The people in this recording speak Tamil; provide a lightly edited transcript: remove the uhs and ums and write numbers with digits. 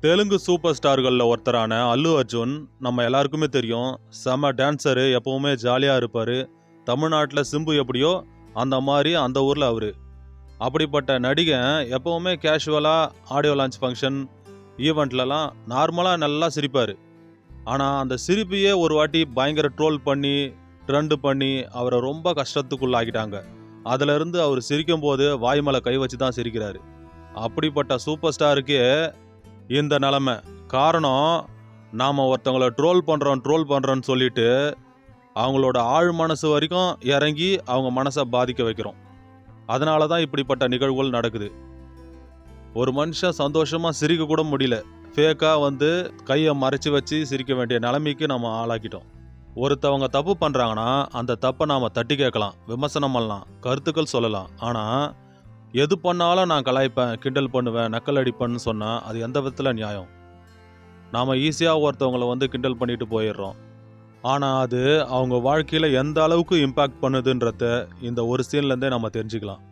தெலுங்கு சூப்பர் ஸ்டார்கள்ல ஒருத்தரான அல்லு அர்ஜுன் நம்ம எல்லாருக்குமே தெரியும். செம டான்சரு, எப்பவுமே ஜாலியாக இருப்பார். தமிழ்நாட்டில் சிம்பு எப்படியோ அந்த மாதிரி அந்த ஊரில் அவர். அப்படிப்பட்ட நடிகன் எப்பவுமே கேஷுவலாக ஆடியோ லான்ச் ஃபங்க்ஷன் ஈவெண்ட்லலாம் நார்மலாக நல்லா சிரிப்பார். ஆனால் அந்த சிரிப்பையே ஒரு வாட்டி பயங்கர ட்ரோல் பண்ணி ட்ரெண்டு பண்ணி அவரை ரொம்ப கஷ்டத்துக்குள்ளாக்கிட்டாங்க. அதிலிருந்து அவர் சிரிக்கும் போது வாய் மேலே கை வச்சு தான் சிரிக்கிறாரு. அப்படிப்பட்ட சூப்பர் ஸ்டாருக்கே இந்த நிலமை. காரணம், நாம் ஒருத்தவங்களை ட்ரோல் பண்ணுறோன்னு சொல்லிட்டு அவங்களோட ஆழ் மனசு வரைக்கும் இறங்கி அவங்க மனசை பாதிக்க வைக்கிறோம். அதனால தான் இப்படிப்பட்ட நிகழ்வுகள் நடக்குது. ஒரு மனுஷன் சந்தோஷமாக சிரிக்க கூட முடியல, ஃபேக்காக கையை மறைச்சி வச்சு சிரிக்க வேண்டிய நிலைமைக்கு நம்ம ஆளாக்கிட்டோம். ஒருத்தவங்க தப்பு பண்ணுறாங்கன்னா அந்த தப்பை நாம் தட்டி கேட்கலாம், விமர்சனம் பண்ணலாம், கருத்துக்கள் சொல்லலாம். ஆனால் எது பண்ணாலும் நான் கலாய்ப்பேன், கிண்டல் பண்ணுவேன், நக்கல் அடிப்பேன்னு சொன்னால் அது எந்த விதத்தில் நியாயம்? நாம் ஈஸியாக ஒருத்தவங்களை கிண்டல் பண்ணிட்டு போயிடுறோம். ஆனால் அது அவங்க வாழ்க்கையில் எந்த அளவுக்கு இம்பேக்ட் பண்ணுதுன்றத இந்த ஒரு சீன்லேருந்தே நம்ம தெரிஞ்சுக்கலாம்.